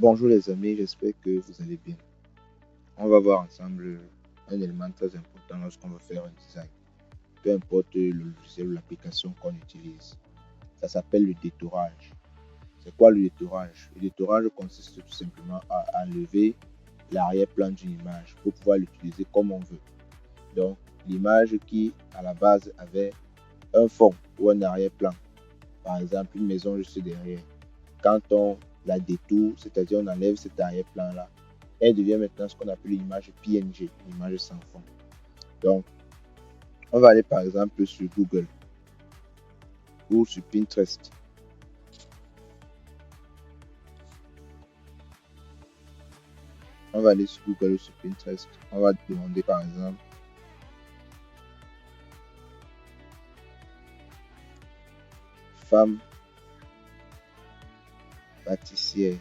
Bonjour les amis, j'espère que vous allez bien. On va voir ensemble un élément très important lorsqu'on va faire un design. Peu importe le logiciel ou l'application qu'on utilise. Ça s'appelle le détourage. C'est quoi le détourage? Le détourage consiste tout simplement à enlever l'arrière-plan d'une image pour pouvoir l'utiliser comme on veut. Donc, l'image qui, à la base, avait un fond ou un arrière-plan. Par exemple, une maison juste derrière. Quand on la détourne, c'est-à-dire on enlève cet arrière-plan-là, elle devient maintenant ce qu'on appelle une image PNG, une image sans fond. Donc, on va aller par exemple sur Google ou sur Pinterest. On va aller sur Google ou sur Pinterest. On va demander par exemple femme pâtissière.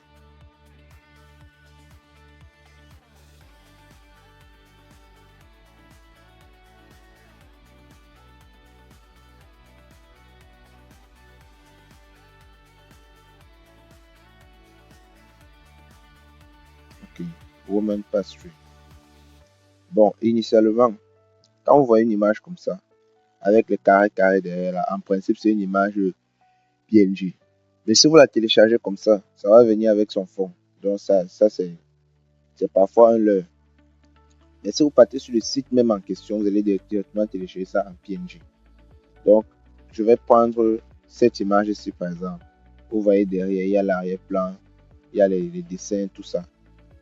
Ok, woman pastry. Bon, initialement, quand vous voyez une image comme ça, avec le carré derrière là, en principe c'est une image PNG. Mais si vous la téléchargez comme ça va venir avec son fond. Donc ça c'est parfois un leurre. Mais si vous partez sur le site même en question, vous allez directement télécharger ça en PNG. Donc, je vais prendre cette image ici par exemple. Vous voyez derrière, il y a l'arrière-plan, il y a les dessins, tout ça.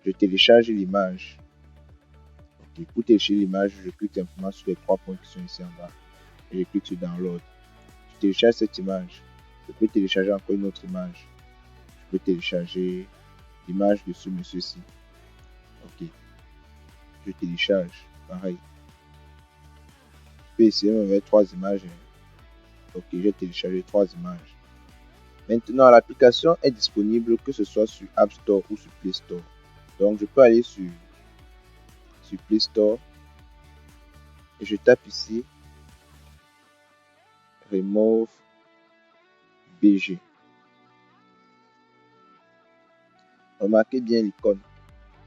Je télécharge l'image. Okay. Pour télécharger l'image, je clique simplement sur les trois points qui sont ici en bas. Et je clique sur Download. Je télécharge cette image. Je peux télécharger encore une autre image. Je peux télécharger l'image de ce monsieur-ci. Ok. Je télécharge. Pareil. Je peux essayer de me mettre trois images. Ok, j'ai téléchargé trois images. Maintenant, l'application est disponible que ce soit sur App Store ou sur Play Store. Donc, je peux aller sur Play Store et je tape ici Remove BG. Remarquez bien l'icône.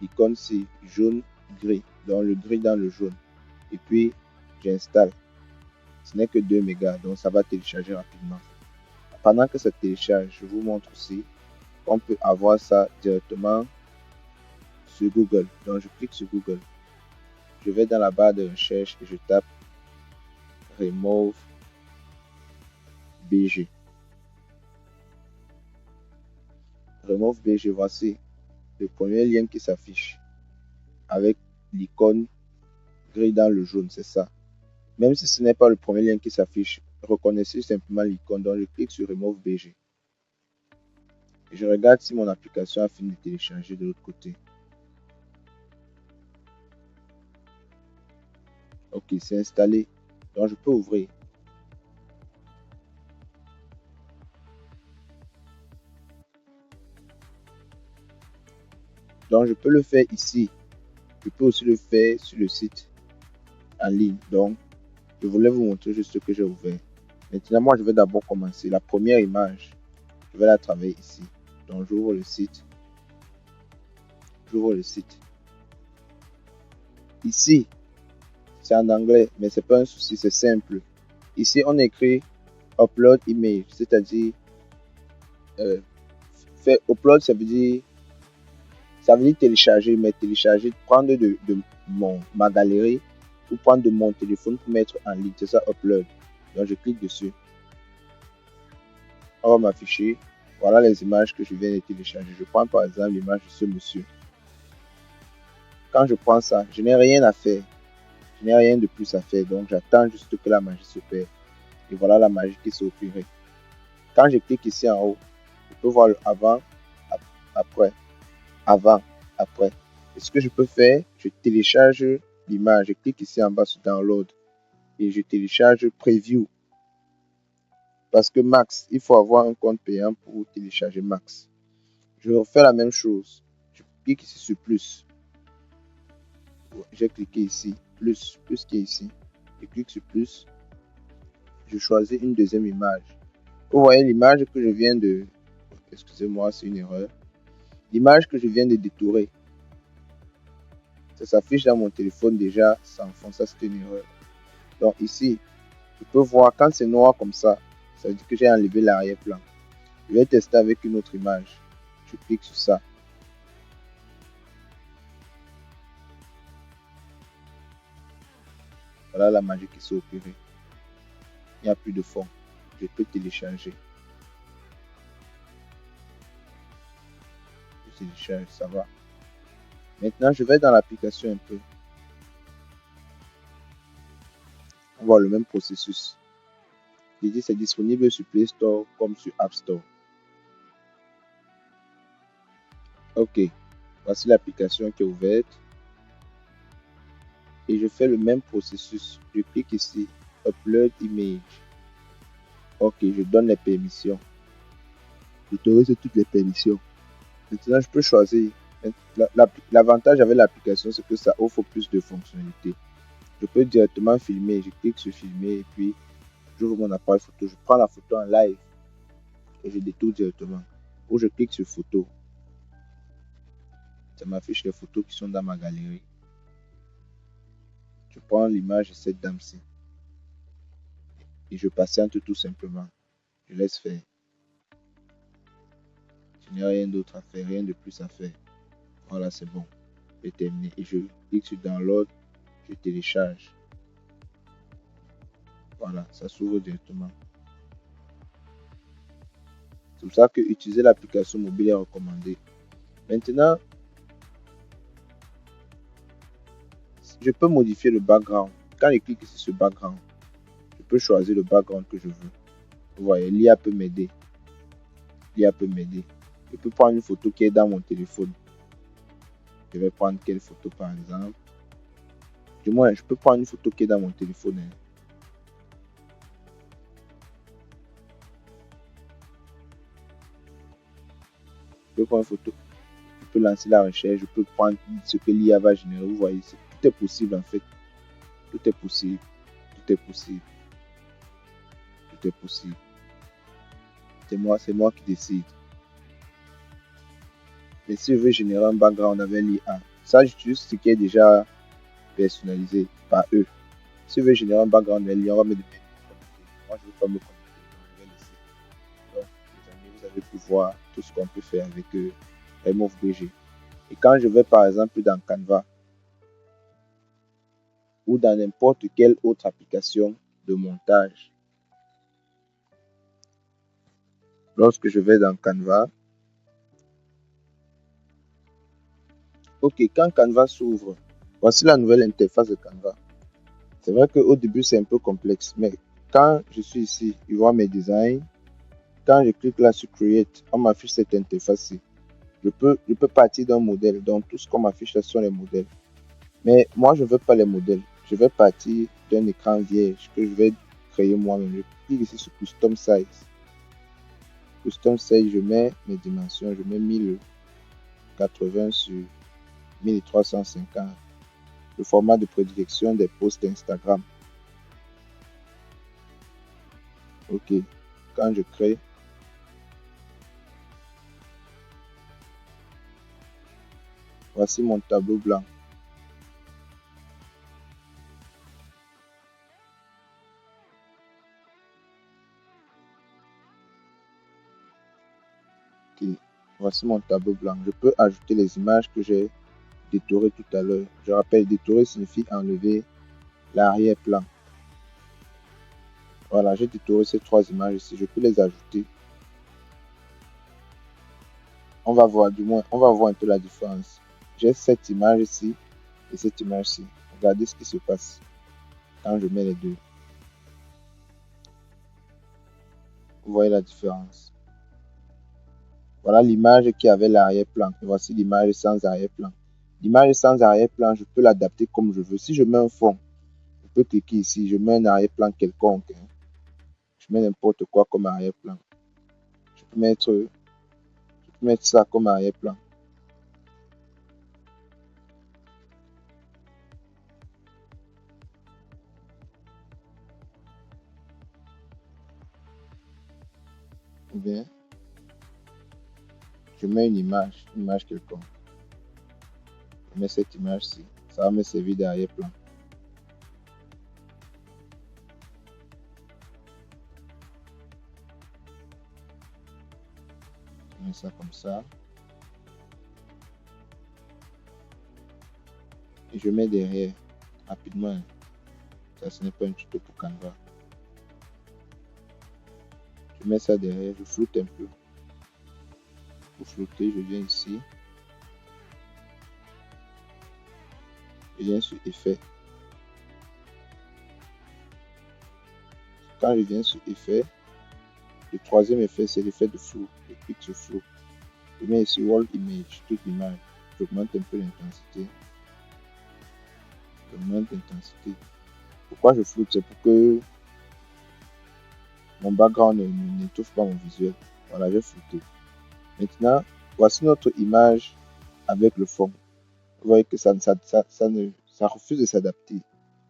L'icône c'est jaune gris, donc le gris dans le jaune. Et puis, j'installe. Ce n'est que 2 mégas, donc ça va télécharger rapidement. Pendant que ça télécharge, je vous montre aussi qu'on peut avoir ça directement sur Google. Donc, je clique sur Google. Je vais dans la barre de recherche et je tape Remove BG. Remove BG, voici le premier lien qui s'affiche avec l'icône gris dans le jaune, c'est ça. Même si ce n'est pas le premier lien qui s'affiche, reconnaissez simplement l'icône. Donc, je clique sur Remove BG. Et je regarde si mon application a fini de télécharger de l'autre côté. Ok, c'est installé. Donc, je peux ouvrir. Donc, je peux le faire ici. Je peux aussi le faire sur le site en ligne. Donc, je voulais vous montrer juste ce que j'ai ouvert. Maintenant, moi, je vais d'abord commencer. La première image, je vais la travailler ici. Donc, j'ouvre le site. J'ouvre le site. Ici, c'est en anglais, mais c'est pas un souci, c'est simple. Ici, on écrit upload image, c'est-à-dire faire upload, ça veut dire télécharger, mais télécharger, prendre de ma galerie ou prendre de mon téléphone pour mettre en ligne, c'est ça upload. Donc je clique dessus. On va m'afficher. Voilà les images que je viens de télécharger. Je prends par exemple l'image de ce monsieur. Quand je prends ça, je n'ai rien à faire. Je n'ai rien de plus à faire. Donc j'attends juste que la magie s'opère. Et voilà la magie qui s'est opérée. Quand je clique ici en haut, je peux voir le avant, après, avant, après. Et ce que je peux faire, je télécharge l'image. Je clique ici en bas sur Download et je télécharge Preview. Parce que Max, il faut avoir un compte payant pour télécharger Max. Je refais la même chose. Je clique ici sur plus. J'ai cliqué ici, plus qui est ici. Je clique sur plus. Je choisis une deuxième image. Vous voyez l'image que je viens de... Excusez-moi, c'est une erreur. l'image que je viens de détourer, ça s'affiche dans mon téléphone déjà sans fond. Ça, c'est une erreur. Donc ici, je peux voir quand c'est noir comme ça veut dire que j'ai enlevé l'arrière-plan. Je vais tester avec une autre image. Je clique sur ça. Voilà la magie qui s'est opérée. Il n'y a plus de fond. Je peux télécharger. Je télécharge, ça va. Maintenant, je vais dans l'application un peu. On voit le même processus. J'ai dit c'est disponible sur Play Store comme sur App Store. Ok, voici l'application qui est ouverte. Et je fais le même processus. Je clique ici, Upload Image. Ok, je donne les permissions. J'autorise toutes les permissions. Maintenant, je peux choisir. L'avantage avec l'application, c'est que ça offre plus de fonctionnalités. Je peux directement filmer. Je clique sur filmer et puis j'ouvre mon appareil photo. Je prends la photo en live et je détourne directement. Ou je clique sur photo. Ça m'affiche les photos qui sont dans ma galerie. Je prends l'image de cette dame-ci et je patiente tout simplement. Je laisse faire. Je n'ai rien d'autre à faire, rien de plus à faire. Voilà, c'est bon. C'est terminé. Et je clique sur download, je télécharge. Voilà, ça s'ouvre directement. C'est pour ça que utiliser l'application mobile est recommandé. Maintenant, je peux modifier le background. Quand je clique sur ce background, je peux choisir le background que je veux. Vous voyez, l'IA peut m'aider. L'IA peut m'aider. Je peux prendre une photo qui est dans mon téléphone. Je vais prendre quelle photo par exemple. Du moins, je peux prendre une photo qui est dans mon téléphone. Je peux prendre une photo. Je peux lancer la recherche. Je peux prendre ce que l'IA va générer. Vous voyez, tout est possible en fait. Tout est possible. Tout est possible. Tout est possible. C'est moi qui décide. Mais si je veux générer un background avec l'IA, ça j'utilise ce qui est déjà personnalisé par eux. Si je veux générer un background avec l'IA, on va me demander de me connecter. Moi, je ne veux pas me connecter, donc je vais laisser. Donc, les amis, vous avez pu voir tout ce qu'on peut faire avec Remove BG. Et quand je vais par exemple dans Canva ou dans n'importe quelle autre application de montage, lorsque je vais dans Canva, ok, quand Canva s'ouvre, voici la nouvelle interface de Canva. C'est vrai qu'au début, c'est un peu complexe, mais quand je suis ici, je vois mes designs. Quand je clique là sur Create, on m'affiche cette interface-ci. Je peux partir d'un modèle. Donc, tout ce qu'on m'affiche là sont les modèles. Mais moi, je ne veux pas les modèles. Je vais partir d'un écran vierge que je vais créer moi-même. Je clique ici sur Custom Size. Custom Size, je mets mes dimensions. Je mets 1080 sur 1350. Le format de prédilection des posts Instagram. Ok. Quand je crée, voici mon tableau blanc. Okay. Voici mon tableau blanc. Je peux ajouter les images que j'ai détourées tout à l'heure. Je rappelle, détourer signifie enlever l'arrière-plan. Voilà, j'ai détouré ces trois images ici. Je peux les ajouter. On va voir, du moins, on va voir un peu la différence. J'ai cette image ici et cette image-ci. Regardez ce qui se passe quand je mets les deux. Vous voyez la différence. Voilà l'image qui avait l'arrière-plan. Et voici l'image sans arrière-plan. L'image sans arrière-plan, je peux l'adapter comme je veux. Si je mets un fond, je peux cliquer ici. Je mets un arrière-plan quelconque. Je mets n'importe quoi comme arrière-plan. Je peux mettre ça comme arrière-plan. Ou bien, je mets une image quelconque. Je mets cette image-ci. Ça va me servir d'arrière-plan. Je mets ça comme ça. Et je mets derrière rapidement. Ça, ce n'est pas un tuto pour Canva. Je mets ça derrière, je floute un peu. Pour flouter, je viens ici. Je viens sur effet. Quand je viens sur effet, le troisième effet, c'est l'effet de flou, le pixel flou. Je mets ici Wall Image, toute l'image. J'augmente un peu l'intensité. J'augmente l'intensité. Pourquoi je floute? C'est pour que mon background n'étouffe pas mon visuel. Voilà, j'ai flouté. Maintenant, voici notre image avec le fond. Vous voyez que ça refuse de s'adapter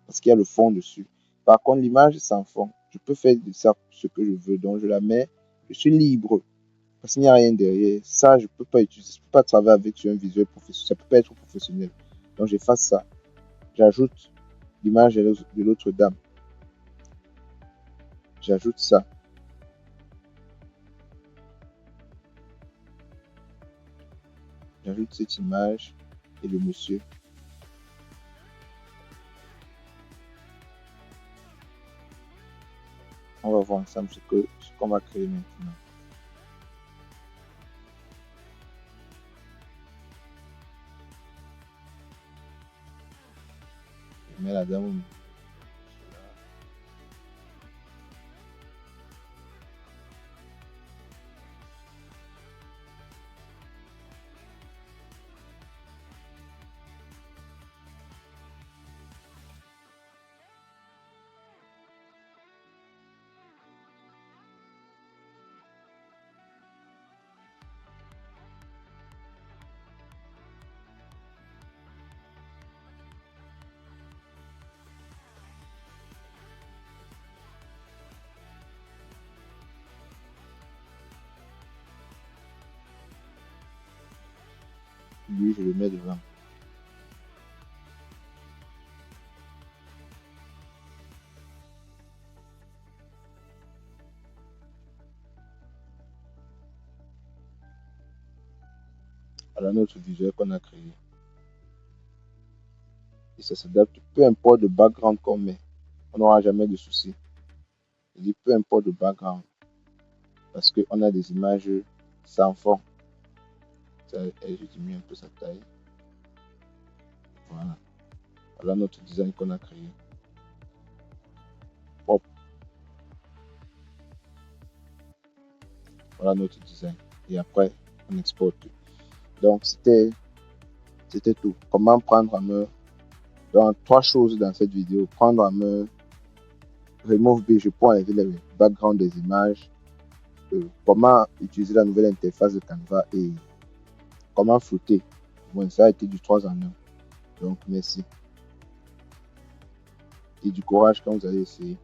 parce qu'il y a le fond dessus. Par contre, l'image sans fond, je peux faire de ça ce que je veux. Donc, je la mets, je suis libre parce qu'il n'y a rien derrière. Ça, je ne peux pas utiliser, je ne peux pas travailler avec sur un visuel professionnel. Ça ne peut pas être professionnel. Donc, j'efface ça. J'ajoute l'image de l'autre dame. J'ajoute ça. J'ajoute cette image et le monsieur. On va voir ensemble ce qu'on va créer maintenant. Je mets la dame au milieu. Lui, je le mets devant. Voilà notre visuel qu'on a créé. Et ça s'adapte, peu importe le background qu'on met, on n'aura jamais de soucis. Je dis peu importe le background, parce qu'on a des images sans fond. Je diminue un peu sa taille. Voilà. Voilà notre design qu'on a créé. Hop. Voilà notre design. Et après, on exporte. Donc, c'était tout. Comment prendre en main. Donc, 3 choses dans cette vidéo. Prendre en main. Remove B, je peux enlever le background des images. Comment utiliser la nouvelle interface de Canva et comment flouter. Bon, ça a été du 3 en 1. Donc, merci. Et du courage quand vous allez essayer.